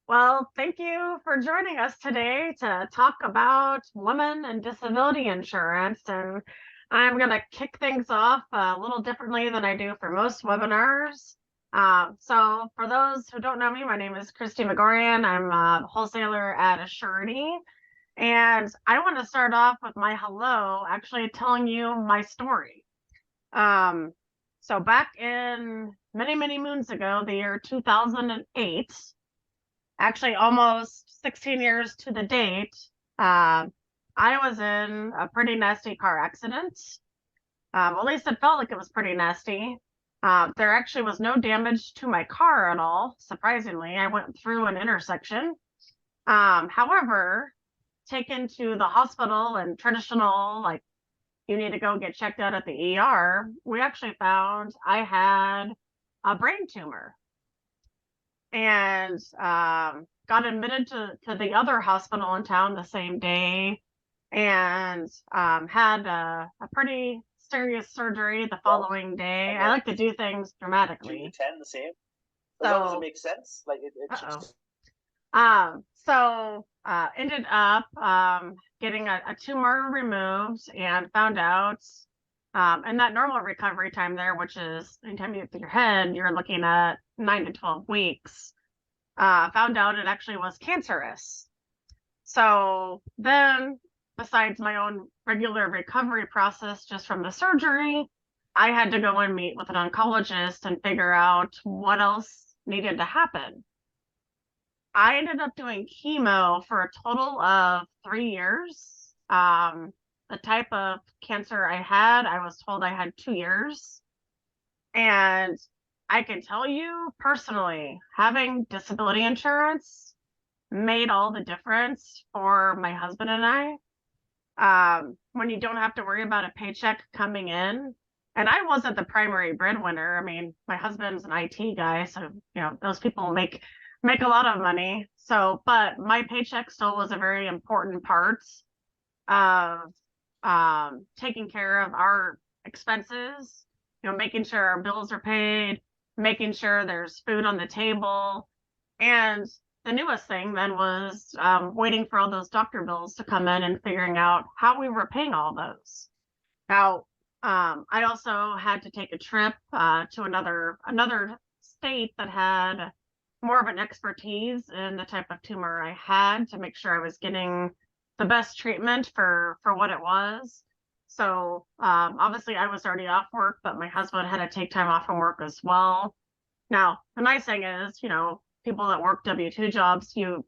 Well, thank you for joining us today to talk about women and disability insurance. And I'm going to kick things off a little differently than I do for most webinars. So, for those who don't know me, my name is Christy McGorian. I'm a wholesaler at Assurity. And I want to start off with my hello, actually telling you my story. Um, so, back in many, many moons ago, the year 2008, actually almost 16 years to the date, uh, I was in a pretty nasty car accident. At least it felt like it was pretty nasty. There actually was no damage to my car at all. Surprisingly, I went through an intersection. However, taken to the hospital and traditional, like, you need to go get checked out at the ER, we actually found I had a brain tumor and got admitted to the other hospital in town the same day and had a pretty serious surgery the Well, following day. and I then like to do things do you dramatically. attend the same? As long as it So, makes sense, like it should. uh-oh. Ended up getting a tumor removed and found out, and that normal recovery time there, which is anytime you hit your head, you're looking at 9 to 12 weeks. Found out it actually was cancerous. So then, besides my own regular recovery process just from the surgery, I had to go and meet with an oncologist and figure out what else needed to happen. I ended up doing chemo for a total of 3 years. The type of cancer I had, I was told I had 2 years. And I can tell you personally, having disability insurance made all the difference for my husband and I. When you don't have to worry about a paycheck coming in, and I wasn't the primary breadwinner. I mean, my husband's an IT guy, so those people make a lot of money. So, but my paycheck still was a very important part of taking care of our expenses. Making sure our bills are paid, making sure there's food on the table, and the newest thing then was waiting for all those doctor bills to come in and figuring out how we were paying all those. Now, I also had to take a trip to another state that had more of an expertise in the type of tumor I had to make sure I was getting the best treatment for what it was. So obviously I was already off work, but my husband had to take time off from work as well. Now, the nice thing is, people that work W-2 jobs, you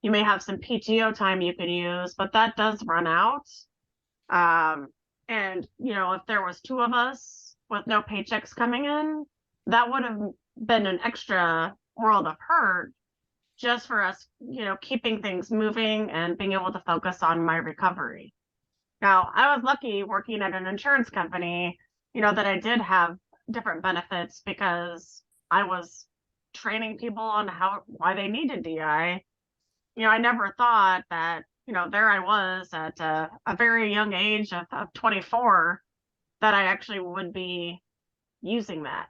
may have some PTO time you can use, but that does run out. Um, and if there was two of us with no paychecks coming in, that would have been an extra world of hurt just for us, keeping things moving and being able to focus on my recovery. Now, I was lucky working at an insurance company, that I did have different benefits because I was training people on why they needed DI. I never thought that, there I was at a very young age of 24 that I actually would be using that.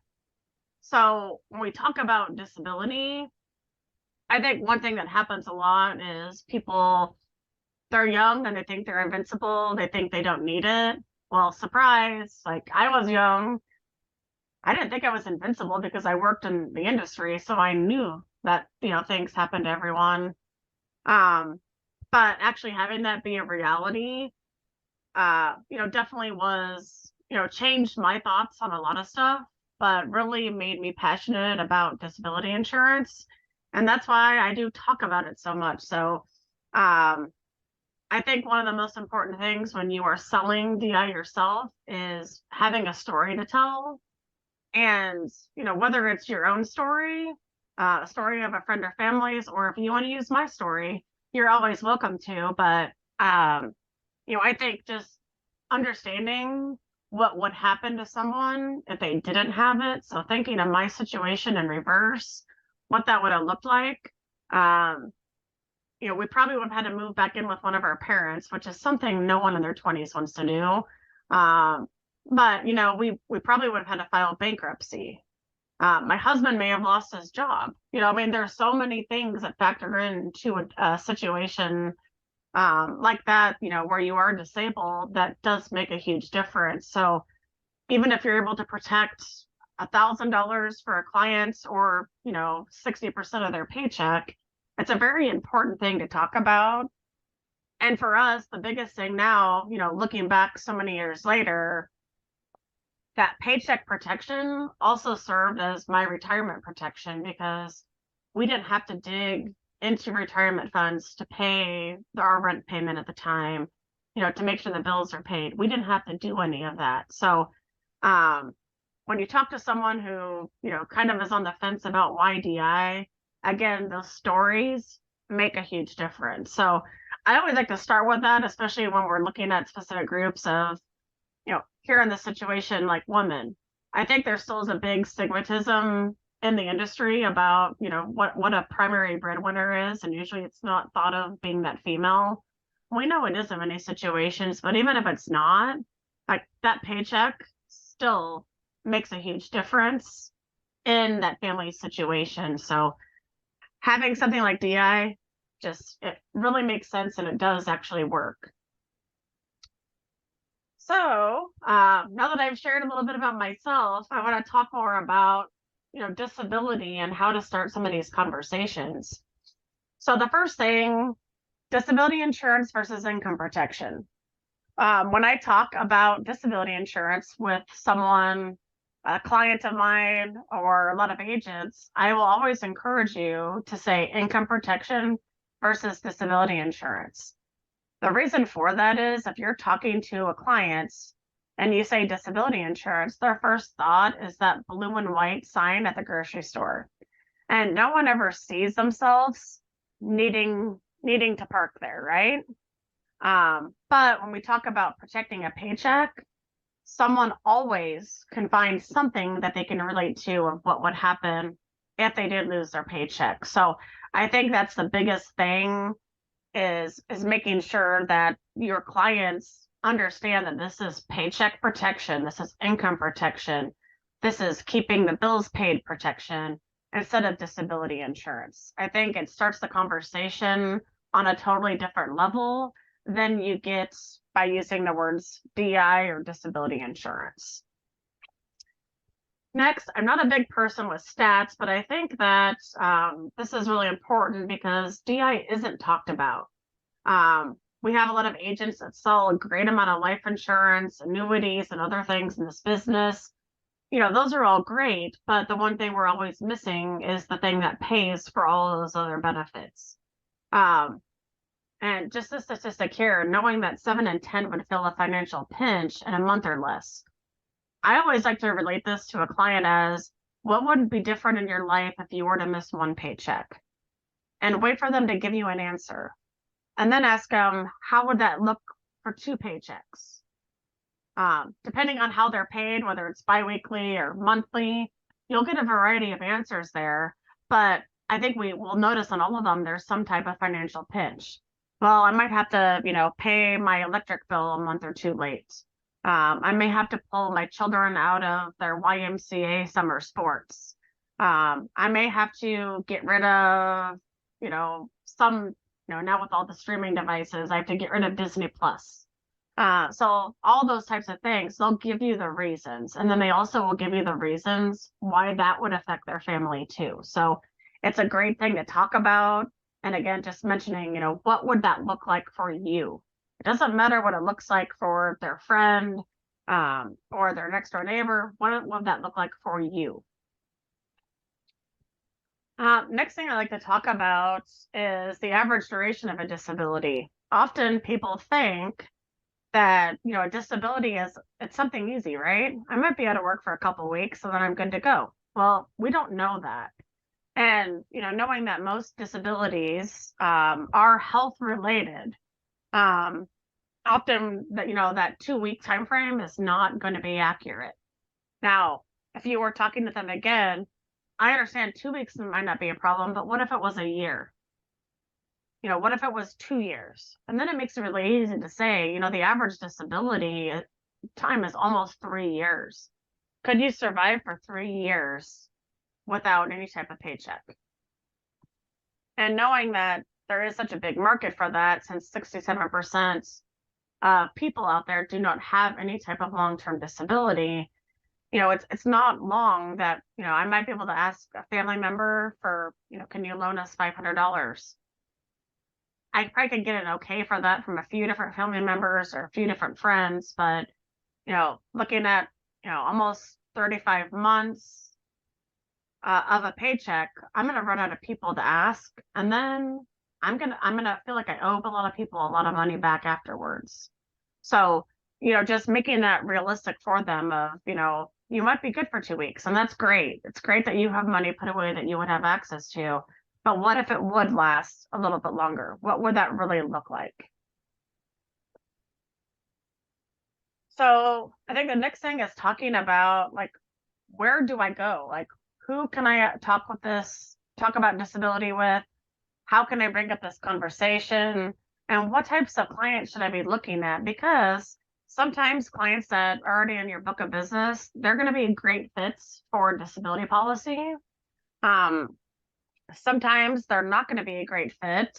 So when we talk about disability, I think one thing that happens a lot is people, they're young and they think they're invincible. They think they don't need it. Well, surprise, like I was young. I didn't think I was invincible because I worked in the industry. So I knew that, things happen to everyone. Um, but actually having that be a reality, definitely was, changed my thoughts on a lot of stuff, but really made me passionate about disability insurance. And that's why I do talk about it so much. So, um, I think one of the most important things when you are selling DI yourself is having a story to tell. And, whether it's your own story, a story of a friend or family's, or if you want to use my story, you're always welcome to. But, I think just understanding what would happen to someone if they didn't have it. So thinking of my situation in reverse, what that would have looked like. Um, we probably would have had to move back in with one of our parents, which is something no one in their 20s wants to do. But we probably would have had to file bankruptcy. My husband may have lost his job. I mean, there's so many things that factor into a situation like that, where you are disabled, that does make a huge difference. So even if you're able to protect $1,000 for a client, or 60% of their paycheck, it's a very important thing to talk about. And for us, the biggest thing now, looking back so many years later, that paycheck protection also served as my retirement protection, because we didn't have to dig into retirement funds to pay our rent payment at the time, to make sure the bills are paid. We didn't have to do any of that. So um, when you talk to someone who, kind of is on the fence about why DI, again, those stories make a huge difference. So I always like to start with that, especially when we're looking at specific groups of, here in the situation like women. I think there still is a big stigmatism in the industry about, what a primary breadwinner is. And usually it's not thought of being that female. We know it is in many situations, but even if it's not, like, that paycheck still makes a huge difference in that family situation. So having something like DI, it really makes sense, and it does actually work. So now that I've shared a little bit about myself, I want to talk more about, disability and how to start some of these conversations. So the first thing, disability insurance versus income protection. When I talk about disability insurance with someone, a client of mine, or a lot of agents, I will always encourage you to say income protection versus disability insurance. The reason for that is, if you're talking to a client and you say disability insurance, their first thought is that blue and white sign at the grocery store. And no one ever sees themselves needing to park there, right? But when we talk about protecting a paycheck, someone always can find something that they can relate to of what would happen if they did lose their paycheck. So I think that's the biggest thing, is making sure that your clients understand that this is paycheck protection, this is income protection, this is keeping the bills paid protection, instead of disability insurance. I think it starts the conversation on a totally different level than you get by using the words DI or disability insurance. Next, I'm not a big person with stats, but I think that this is really important because DI isn't talked about. We have a lot of agents that sell a great amount of life insurance, annuities, and other things in this business. Those are all great, but the one thing we're always missing is the thing that pays for all of those other benefits. And just a statistic here, knowing that 7 in 10 would feel a financial pinch in a month or less. I always like to relate this to a client as, what would be different in your life if you were to miss one paycheck? And wait for them to give you an answer. And then ask them, how would that look for 2 paychecks? Depending on how they're paid, whether it's biweekly or monthly, you'll get a variety of answers there. But I think we will notice on all of them, there's some type of financial pinch. Well, I might have to, pay my electric bill a month or 2 late. I may have to pull my children out of their YMCA summer sports. I may have to get rid of, some, now with all the streaming devices, I have to get rid of Disney Plus. So all those types of things, they'll give you the reasons. And then they also will give you the reasons why that would affect their family too. So it's a great thing to talk about. And again, just mentioning, what would that look like for you? It doesn't matter what it looks like for their friend or their next door neighbor. What would that look like for you? Next thing I like to talk about is the average duration of a disability. Often people think that, a disability it's something easy, right? I might be out of work for a couple of weeks, so then I'm good to go. Well, we don't know that. And, knowing that most disabilities are health related, often that, that 2-week time frame is not going to be accurate. Now, if you were talking to them again, I understand 2 weeks might not be a problem, but what if it was a year? What if it was 2 years? And then it makes it really easy to say, the average disability time is almost 3 years. Could you survive for 3 years without any type of paycheck. And knowing that there is such a big market for that, since 67% of people out there do not have any type of long-term disability, it's not long that, I might be able to ask a family member for, can you loan us $500? I probably could get an okay for that from a few different family members or a few different friends, but, looking at, almost 35 months of a paycheck, I'm going to run out of people to ask. And then I'm going to feel like I owe a lot of people a lot of money back afterwards. So, just making that realistic for them of, you might be good for 2 weeks, and that's great. It's great that you have money put away that you would have access to. But what if it would last a little bit longer? What would that really look like? So I think the next thing is talking about, like, where do I go? Like, who can I talk about disability with? How can I bring up this conversation? And what types of clients should I be looking at? Because sometimes clients that are already in your book of business, they're going to be great fits for disability policy. Sometimes they're not going to be a great fit.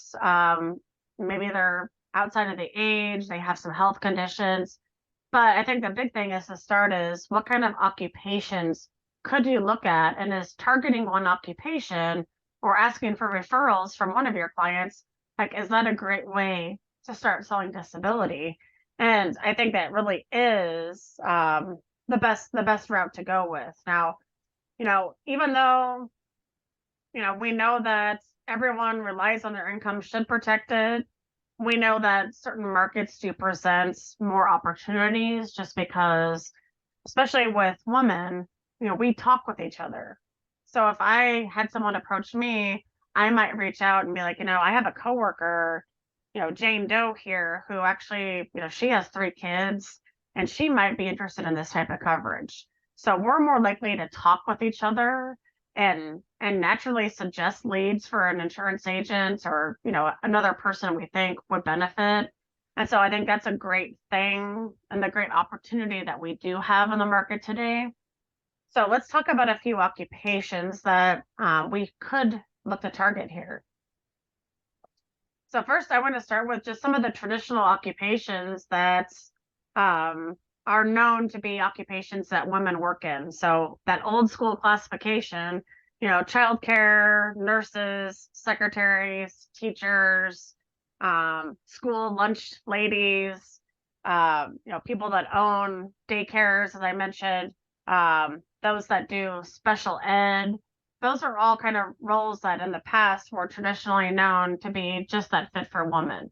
Maybe they're outside of the age, they have some health conditions. But I think the big thing is to start is, what kind of occupations could you look at? And is targeting one occupation or asking for referrals from one of your clients, like, is that a great way to start selling disability? And I think that really is the best route to go with. Now, even though, we know that everyone relies on their income should protect it, we know that certain markets do present more opportunities just because, especially with women, we talk with each other. So if I had someone approach me, I might reach out and be like, I have a coworker, Jane Doe here, who actually, she has 3 kids and she might be interested in this type of coverage. So we're more likely to talk with each other and naturally suggest leads for an insurance agent or, another person we think would benefit. And so I think that's a great thing and the great opportunity that we do have in the market today. So let's talk about a few occupations that we could look to target here. So first, I want to start with just some of the traditional occupations that are known to be occupations that women work in. So that old school classification, childcare, nurses, secretaries, teachers, school lunch ladies, people that own daycares, as I mentioned, those that do special ed. Those are all kind of roles that in the past were traditionally known to be just that fit for women.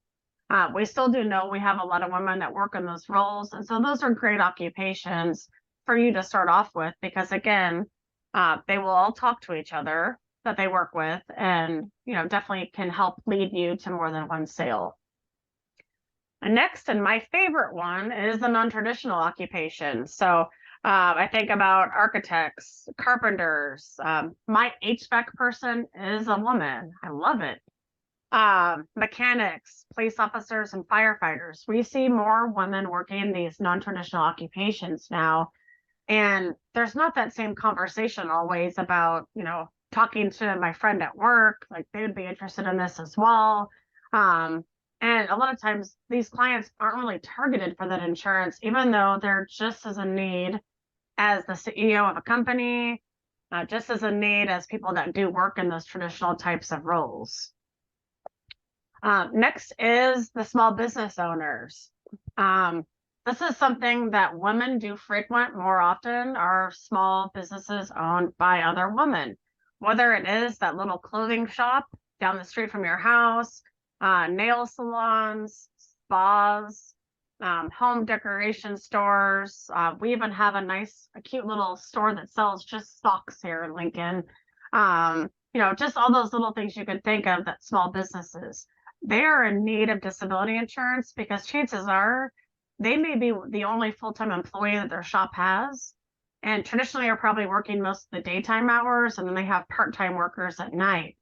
We still do know we have a lot of women that work in those roles. And so those are great occupations for you to start off with, because again, they will all talk to each other that they work with and, definitely can help lead you to more than one sale. And next, and my favorite one, is the non-traditional occupation. So I think about architects, carpenters. My HVAC person is a woman. I love it. Mechanics, police officers, and firefighters. We see more women working these non-traditional occupations now. And there's not that same conversation always about, talking to my friend at work, like they would be interested in this as well. And a lot of times these clients aren't really targeted for that insurance, even though they're just as in need as the CEO of a company, just as in need as people that do work in those traditional types of roles. Next is the small business owners. This is something that women do frequent more often, are small businesses owned by other women, whether it is that little clothing shop down the street from your house, nail salons, spas, home decoration stores. We even have a cute little store that sells just socks here in Lincoln. Just all those little things you can think of that small businesses. They are in need of disability insurance because chances are they may be the only full-time employee that their shop has, and traditionally are probably working most of the daytime hours, and then they have part-time workers at night.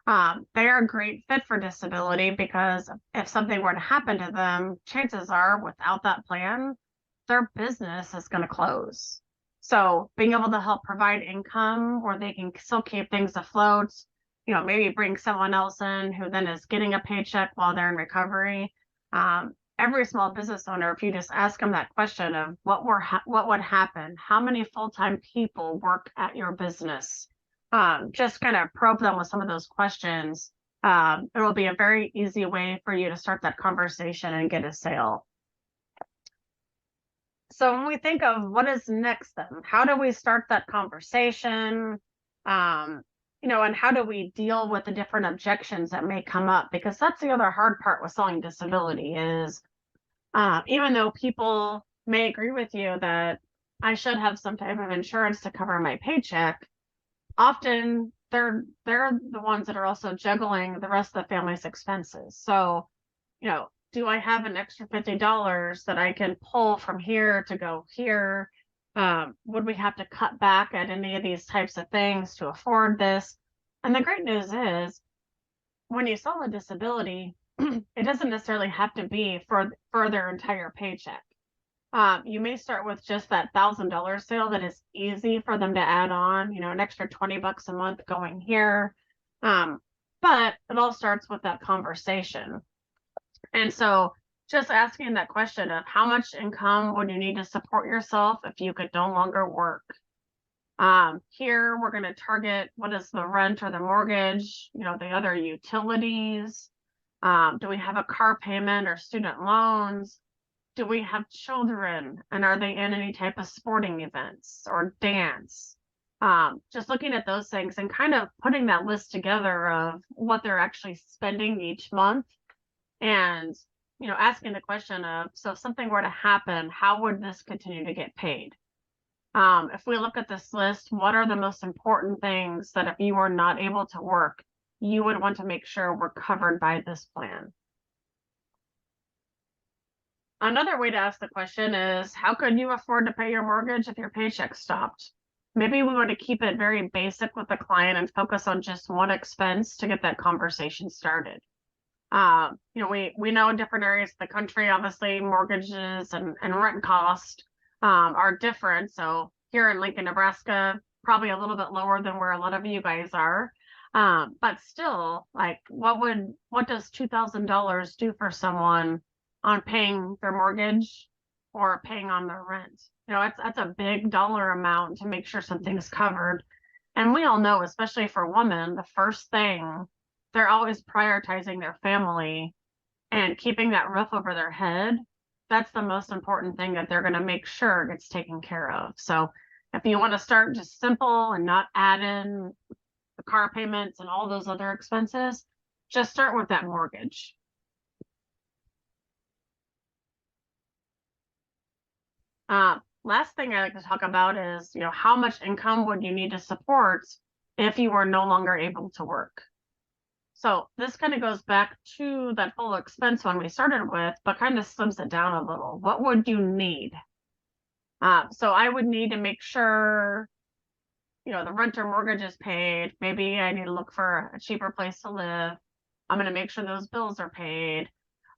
They are a great fit for disability because if something were to happen to them, chances are without that plan, their business is going to close. So being able to help provide income where they can still keep things afloat, maybe bring someone else in who then is getting a paycheck while they're in recovery. Every small business owner, if you just ask them that question of what would happen, how many full-time people work at your business, just kind of probe them with some of those questions. It will be a very easy way for you to start that conversation and get a sale. So when we think of what is next, then how do we start that conversation? And how do we deal with the different objections that may come up? Because that's the other hard part with selling disability is, even though people may agree with you that I should have some type of insurance to cover my paycheck, often they're the ones that are also juggling the rest of the family's expenses. So, do I have an extra $50 that I can pull from here to go here? Would we have to cut back at any of these types of things to afford this? And the great news is when you sell a disability, it doesn't necessarily have to be for their entire paycheck. You may start with just that $1,000 sale that is easy for them to add on, an extra $20 a month going here. But it all starts with that conversation. And so just asking that question of how much income would you need to support yourself if you could no longer work? Here we're going to target what is the rent or the mortgage, the other utilities. Do we have a car payment or student loans? Do we have children, and are they in any type of sporting events or dance? Just looking at those things and kind of putting that list together of what they're actually spending each month, and asking the question of, so if something were to happen, how would this continue to get paid? If we look at this list, what are the most important things that if you were not able to work, you would want to make sure were covered by this plan? Another way to ask the question is, how could you afford to pay your mortgage if your paycheck stopped? Maybe we want to keep it very basic with the client and focus on just one expense to get that conversation started. We know in different areas of the country, obviously mortgages and rent cost are different. So here in Lincoln, Nebraska, probably a little bit lower than where a lot of you guys are. But still, like, what does $2,000 do for someone on paying their mortgage or paying on their rent? That's a big dollar amount to make sure something's covered. And we all know, especially for women, the first thing, they're always prioritizing their family and keeping that roof over their head. That's the most important thing that they're going to make sure gets taken care of. So if you want to start just simple and not add in the car payments and all those other expenses, just start with that mortgage. Last thing I like to talk about is, how much income would you need to support if you were no longer able to work? So this kind of goes back to that full expense one we started with, but kind of slims it down a little. What would you need? So I would need to make sure, the rent or mortgage is paid. Maybe I need to look for a cheaper place to live. I'm going to make sure those bills are paid.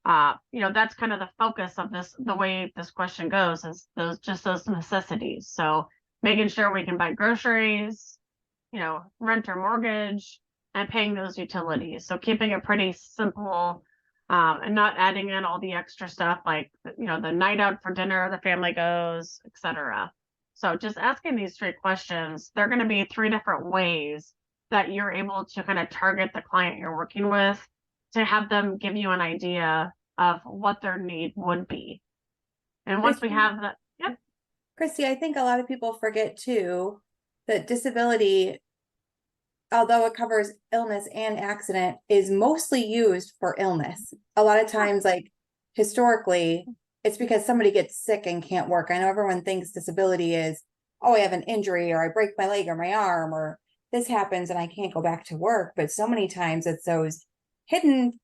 That's kind of the focus of this, the way this question goes, is those necessities. So making sure we can buy groceries, rent or mortgage, and paying those utilities. So keeping it pretty simple, and not adding in all the extra stuff like, the night out for dinner, the family goes, etc. So just asking these 3 questions, they're going to be 3 different ways that you're able to kind of target the client you're working with to have them give you an idea of what their need would be. And once we have that, yep. Christy, I think a lot of people forget too that disability, although it covers illness and accident, is mostly used for illness. A lot of times, like historically, it's because somebody gets sick and can't work. I know everyone thinks disability is, oh, I have an injury or I break my leg or my arm or this happens and I can't go back to work. But so many times it's those hidden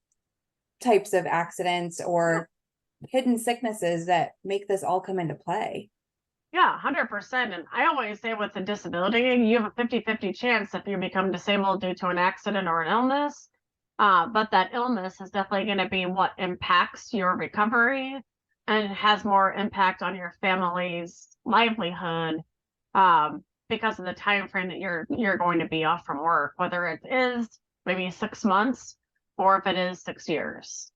types of accidents or hidden sicknesses that make this all come into play. Yeah, 100%. And I always say with a disability, you have a 50-50 chance if you become disabled due to an accident or an illness. But that illness is definitely going to be what impacts your recovery and has more impact on your family's livelihood because of the time frame that you're going to be off from work, whether it is maybe 6 months or if it is 6 years.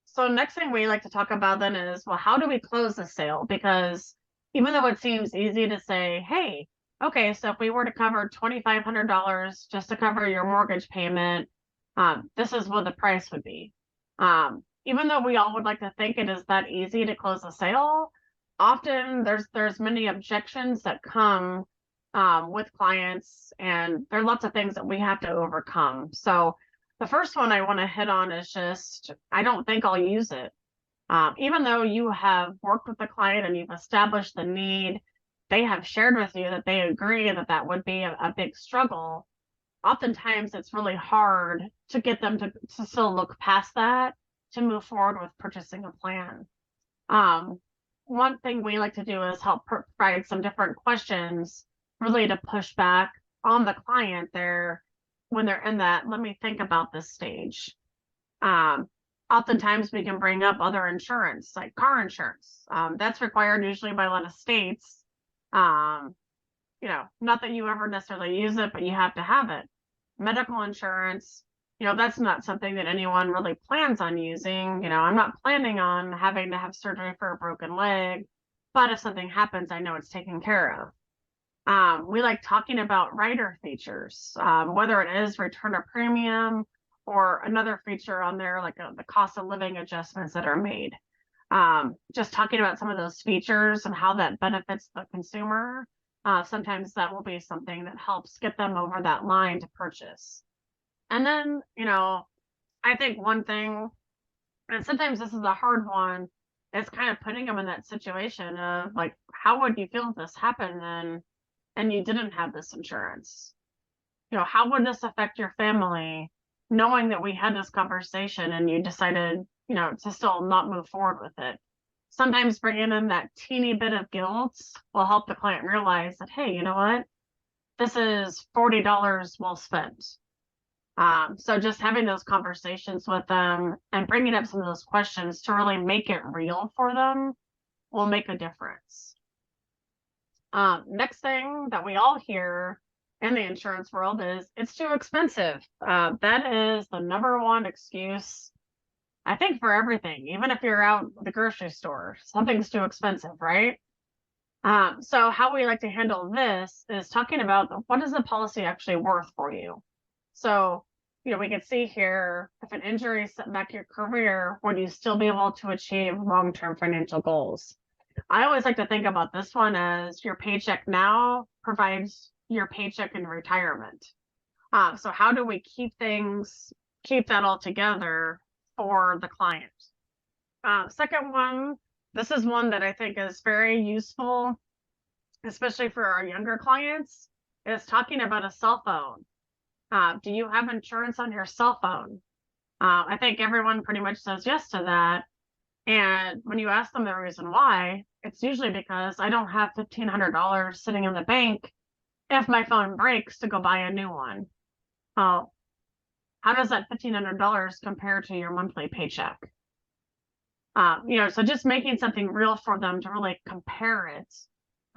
So next thing we like to talk about then is, well, how do we close the sale? Because even though it seems easy to say, hey, okay, so if we were to cover $2,500 just to cover your mortgage payment, this is what the price would be. Even though we all would like to think it is that easy to close a sale, often there's many objections that come with clients, and there are lots of things that we have to overcome. So the first one I want to hit on is just, I don't think I'll use it. Even though you have worked with the client and you've established the need, they have shared with you that they agree that that would be a big struggle. Oftentimes it's really hard to get them to still look past that to move forward with purchasing a plan. One thing we like to do is help provide some different questions really to push back on the client there when they're in that, let me think about this stage. Oftentimes we can bring up other insurance, like car insurance. That's required usually by a lot of states. Not that you ever necessarily use it, but you have to have it. Medical insurance, that's not something that anyone really plans on using. I'm not planning on having to have surgery for a broken leg, but if something happens, I know it's taken care of. We like talking about rider features, whether it is return of premium or another feature on there, like the cost of living adjustments that are made. Just talking about some of those features and how that benefits the consumer. Sometimes that will be something that helps get them over that line to purchase. And then, I think one thing, and sometimes this is a hard one, is kind of putting them in that situation of like, how would you feel if this happened and you didn't have this insurance? How would this affect your family, knowing that we had this conversation and you decided, to still not move forward with it? Sometimes bringing in that teeny bit of guilt will help the client realize that, hey, you know what? This is $40 well spent. So just having those conversations with them and bringing up some of those questions to really make it real for them will make a difference. Next thing that we all hear in the insurance world is it's too expensive. That is the number one excuse, I think, for everything. Even if you're out at the grocery store, something's too expensive, right? So how we like to handle this is talking about what is the policy actually worth for you? So, we can see here, if an injury set back your career, would you still be able to achieve long-term financial goals? I always like to think about this one as your paycheck now provides your paycheck in retirement. So how do we keep that all together for the client? Second one, this is one that I think is very useful, especially for our younger clients, is talking about a cell phone. Do you have insurance on your cell phone? I think everyone pretty much says yes to that. And when you ask them the reason why, it's usually because I don't have $1,500 sitting in the bank if my phone breaks to go buy a new one. How does that $1,500 compare to your monthly paycheck? So just making something real for them to really compare it.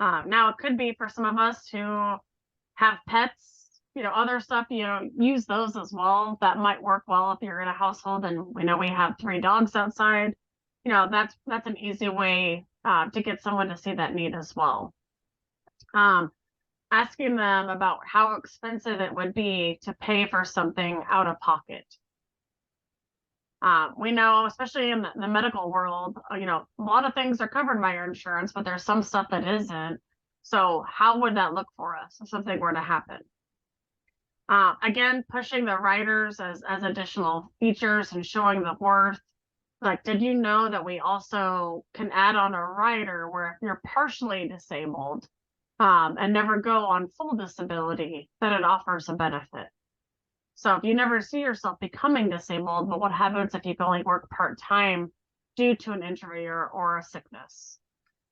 Now it could be for some of us who have pets, other stuff, use those as well. That might work well if you're in a household and we know we have 3 dogs outside. That's an easy way to get someone to see that need as well. Asking them about how expensive it would be to pay for something out of pocket. We know, especially in the medical world, a lot of things are covered by our insurance, but there's some stuff that isn't. So how would that look for us if something were to happen? Again, pushing the riders as additional features and showing the worth. Like, did you know that we also can add on a rider where if you're partially disabled and never go on full disability, that it offers a benefit? So if you never see yourself becoming disabled, but what happens if you can only work part-time due to an injury or a sickness?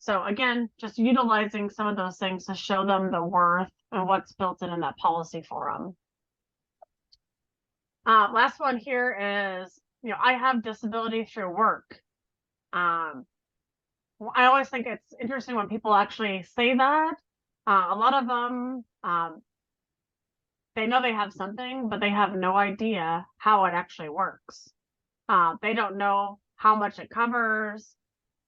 So again, just utilizing some of those things to show them the worth and what's built in that policy for them. Last one here is, I have disability through work. I always think it's interesting when people actually say that. A lot of them, they know they have something, but they have no idea how it actually works. They don't know how much it covers.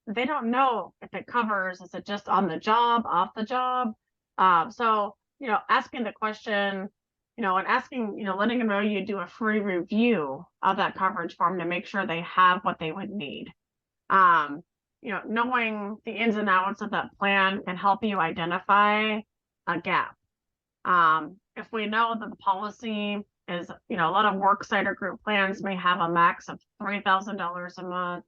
They don't know if it covers, is it just on the job, off the job? So, asking the question, and asking, letting them know you do a free review of that coverage form to make sure they have what they would need. Um, knowing the ins and outs of that plan can help you identify a gap. If we know that the policy is, a lot of work site or group plans may have a max of $3,000 a month,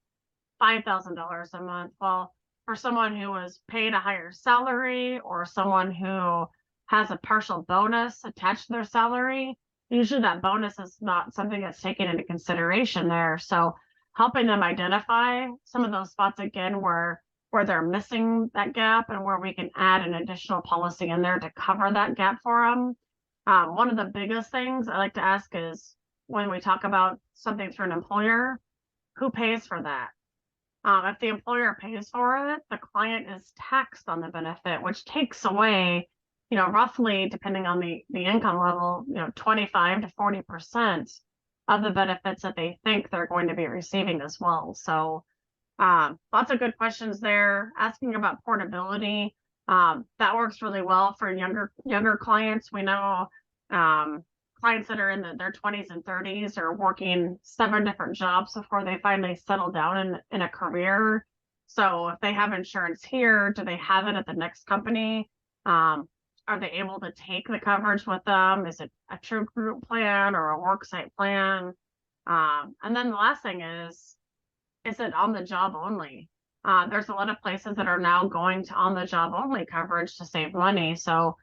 $5,000 a month. Well, for someone who was paid a higher salary or someone who has a partial bonus attached to their salary, usually that bonus is not something that's taken into consideration there. So helping them identify some of those spots again where they're missing that gap and where we can add an additional policy in there to cover that gap for them. One of the biggest things I like to ask is when we talk about something through an employer, who pays for that? If the employer pays for it, the client is taxed on the benefit, which takes away, roughly, depending on the income level, 25 to 40% of the benefits that they think they're going to be receiving as well. So lots of good questions there. Asking about portability, that works really well for younger clients. We know clients that are in their 20s and 30s are working 7 different jobs before they finally settle down in a career. So if they have insurance here, do they have it at the next company? Are they able to take the coverage with them? Is it a true group plan or a worksite plan? And then the last thing is it on the job only? There's a lot of places that are now going to on the job only coverage to save money. So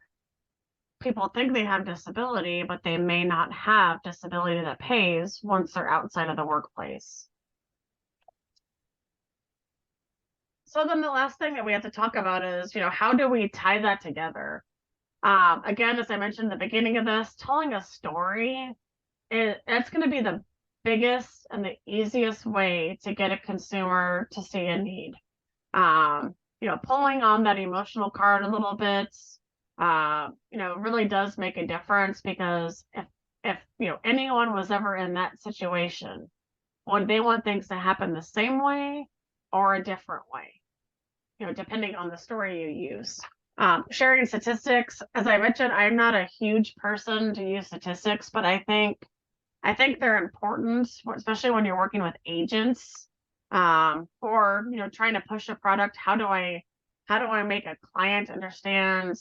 people think they have disability, but they may not have disability that pays once they're outside of the workplace. So then the last thing that we have to talk about is, how do we tie that together? Again, as I mentioned at the beginning of this, telling a story, it's going to be the biggest and the easiest way to get a consumer to see a need. Pulling on that emotional card a little bit, really does make a difference, because if anyone was ever in that situation, would they want things to happen the same way or a different way? Depending on the story you use. Sharing statistics, as I mentioned, I'm not a huge person to use statistics, but I think they're important, especially when you're working with agents, or trying to push a product. How do I make a client understand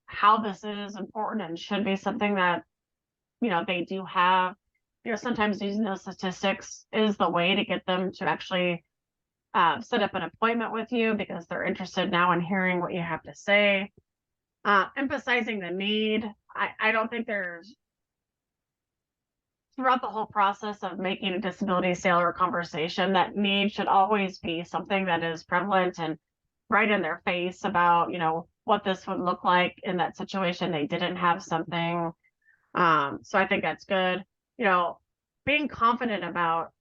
how this is important and should be something that they do have? Sometimes using those statistics is the way to get them to actually set up an appointment with you, because they're interested now in hearing what you have to say. Emphasizing the need. I don't think there's, throughout the whole process of making a disability sale or conversation, that need should always be something that is prevalent and right in their face about, what this would look like in that situation they didn't have something. So I think that's good. Being confident about,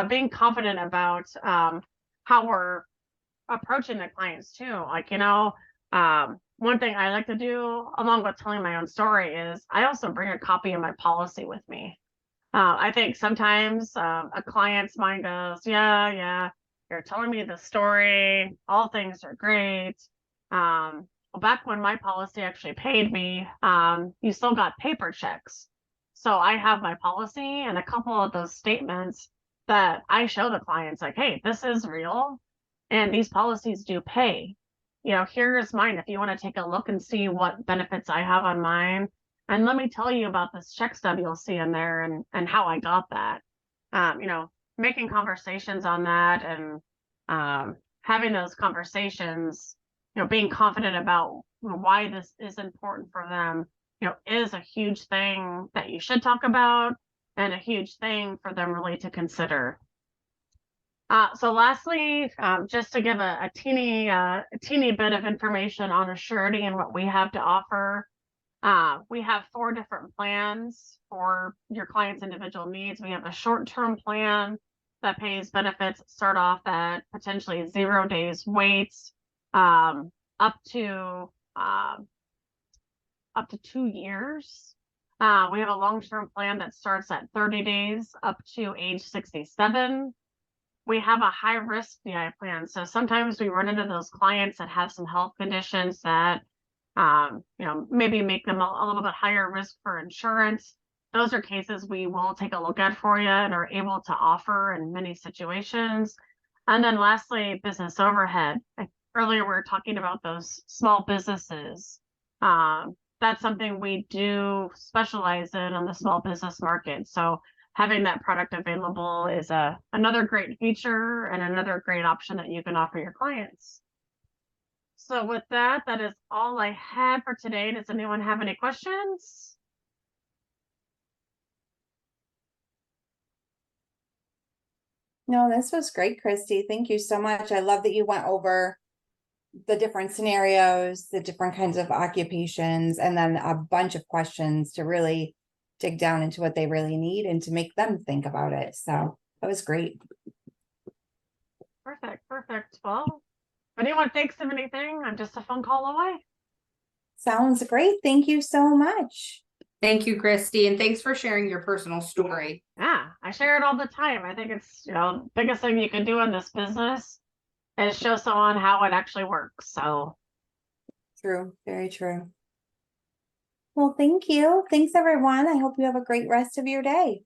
being confident about how we're approaching the clients too. Like, one thing I like to do, along with telling my own story, is I also bring a copy of my policy with me. I think sometimes a client's mind goes, yeah, you're telling me the story, all things are great. Well, back when my policy actually paid me, you still got paper checks. So I have my policy and a couple of those statements that I show the clients, like, hey, this is real and these policies do pay. Here's mine if you want to take a look and see what benefits I have on mine. And let me tell you about this check stub you'll see in there and how I got that. Making conversations on that and having those conversations, being confident about why this is important for them, is a huge thing that you should talk about, and a huge thing for them really to consider. So lastly, just to give a teeny bit of information on Assurity and what we have to offer. We have 4 different plans for your client's individual needs. We have a short-term plan, that pays benefits start off at potentially 0 days wait, up to 2 years. We have a long-term plan that starts at 30 days up to age 67. We have a high-risk DI plan. So sometimes we run into those clients that have some health conditions that, maybe make them a little bit higher risk for insurance. Those are cases we will take a look at for you and are able to offer in many situations. And then lastly, business overhead. Earlier, we were talking about those small businesses. That's something we do specialize in on the small business market. So having that product available is another great feature and another great option that you can offer your clients. So with that, that is all I had for today. Does anyone have any questions? No, this was great, Christy. Thank you so much. I love that you went over the different scenarios, the different kinds of occupations, and then a bunch of questions to really dig down into what they really need and to make them think about it. So that was great. Perfect. Well, if anyone thinks of anything, I'm just a phone call away. Sounds great. Thank you so much. Thank you, Christy, and thanks for sharing your personal story. Yeah, I share it all the time. I think it's, biggest thing you can do in this business is show someone how it actually works. So True. Very true. Well, thank you. Thanks, everyone. I hope you have a great rest of your day.